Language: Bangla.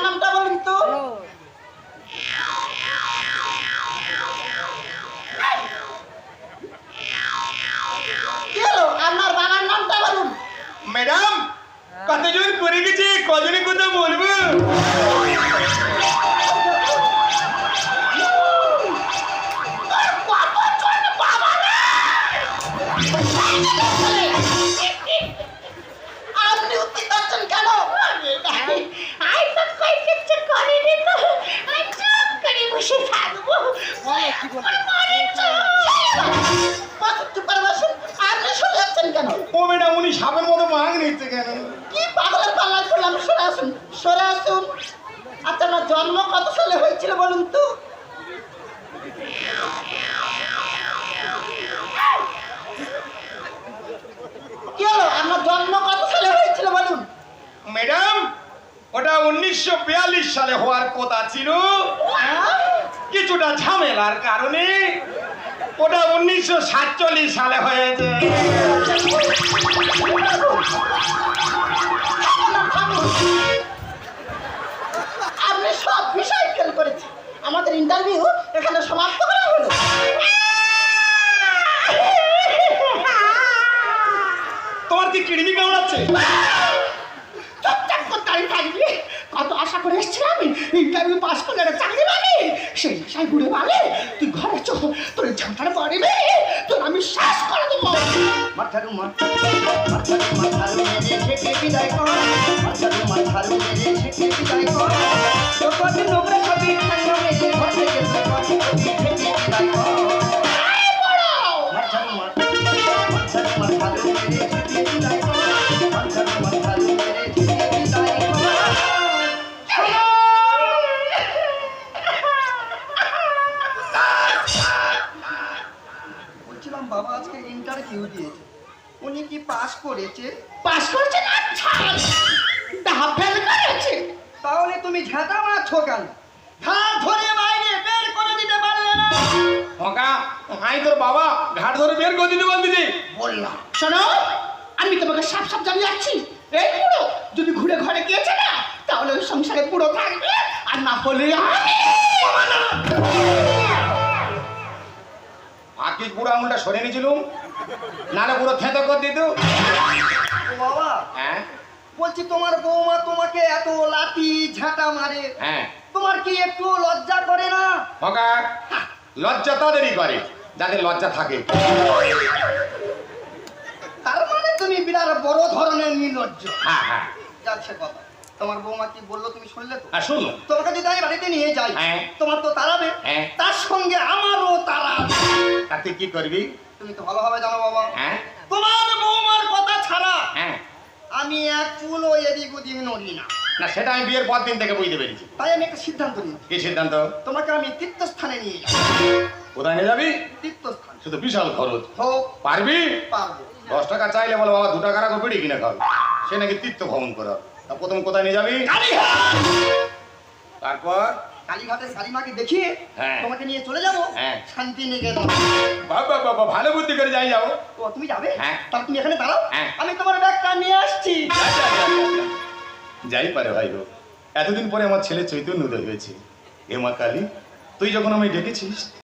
নামটা বলুন তো। কি হলো আপনার বাবার নামটা বলুন। ম্যাডাম কতজন করে গেছে, কজনে কথা বলবো? আপনি উত্তি করছেন কেন? আই তো কই কিছু করিনি তো, আমি চুপ করে বসে থাকবো। চুপ করে বসুন। আপনি সরে যাচ্ছেন কেন? ও ম্যাডাম উনি সাপের মতো ভাঙ নিচ্ছে কেন? কি পাগলের পাল্লা করলাম? সরে আসুন, সরে আসুন। আচ্ছা আপনার জন্ম কত সালে হয়েছিল বলুন তো? কি হলো আপনার জন্ম কত সালে হয়েছিল বলুন? ম্যাডাম ওটা 1942 সালে হওয়ার কথা ছিল, কিছুটা ঝামেলার কারণে ওটা 1947 সালে হয়েছে। আপনি সব বিষয় ফেল করেছেন। আমাদের ইন্টারভিউ এখানে সমাপ্ত করা হলো। তোমার কি কিডনি কামড়াচ্ছে? চুপচাপ করে দাঁড়িয়ে থাকবি। কত আশা করে এসেছিলাম আমি ইন্টারভিউ পাস করলে একটা চাকরি পাবি, সেই আশায় ঘুরে পাবে। তুই ঘরে চো, তোর ঝাঁটার পরে তোর আমি শ্বাস করে দেবো। মাথারু মাথারু মেরে ছেটে বিদায় কর, মাথারু মেরে ছেটে বিদায় কর, তো কত নোংরা সবই ঠান্ডা মেরে ঘর থেকে ছেটে বিদায় কর। মাথারু মেরে ছেটে বিদায় কর, মাথারু মেরে ছেটে বিদায় কর। বলছিলাম বাবা আজকে ইন্টারভিউ দিয়েছে, উনি কি পাস করেছে? পাস করেছে না ছাড়, ডাহা ফেল করেছে। তাহলে তুমি ঝাঁটা মারছো কেন? ঘাট ধরে বাইরে বের করে দিতে পারলে না? হকা হাই তোর বাবা ঘাট ধরে বের করে দিতে বলতেছি। বললাম শোনো, আমি তোমাকে সাপ সাপ জানিয়ে যাচ্ছি, এই পুরো যদি ঘুরে ঘরে গিয়েছে না তাহলে ওই সংসারে পুরো থাকবে, আর না হলে আকিস বুড়ো আঙুলটা সরে নিয়েছিলুম, নালে পুরো থেতো করে দিত। ও বাবা হ্যাঁ বলছি তোমার বৌমা তোমাকে এত লাঠি ঝাঁটা মারে, হ্যাঁ তোমার কি একটু লজ্জা করে না? হকা লজ্জা তাদেরই করে যাদের লজ্জা থাকে। তার মানে তুমি বিরাট বড় ধরনের নির্লজ্জ। হ্যাঁ হ্যাঁ যাচ্ছে কথা, তোমার বৌমা কি বললো তুমি শুনলে তো? হ্যাঁ শুনলো। তোমাকে যদি আমি বাড়িতে নিয়ে যাই, হ্যাঁ। তোমার তো তাড়াবে, হ্যাঁ। তার সঙ্গে আমারও তাড়াবে। আর তুই কি করবি? তুমি তো ভালোভাবে জানো বাবা, হ্যাঁ তোমার বৌমার কথা ছাড়া হ্যাঁ আমি এক চুলও এদিক ওদিক নড়ি না। না সেটা আমি বিয়ের পর দিন থেকে বুঝতে পেরেছি। তাই আমি একটা সিদ্ধান্ত নিই, কি সিদ্ধান্ত? তোমাকে আমি তীর্থস্থানে নিয়ে যাবো। কোথায় নিয়ে যাবি? তীর্থস্থান শুধু বিশাল খরচ। হোক, পারবি? পারবো। 10 টাকা চাইলে বলো বাবা 2 টাকা রাখো বিড়ি কিনে খাও, সে নাকি তীর্থ ভ্রমণ করা। তা প্রথম কোথায় নিয়ে যাবি? তারপর কালীঘাটের কালীমাকে দেখিয়ে হ্যাঁ। তোমাকে নিয়ে চলে যাবো হ্যাঁ। শান্তিনিকেতন। বাবা বাবা ভালো বুদ্ধি করে যাই যাও। ও তুমি যাবে? হ্যাঁ। তাহলে তুমি এখানে দাঁড়াও, হ্যাঁ। আমি তোমার ব্যাগটা নিয়ে আসছি। যাই পারে ভাই গো, এতদিন পরে আমার ছেলে চৈতন্য উদয় হয়েছে। এ মা কালী, তুই যখন আমায় ডেকেছিস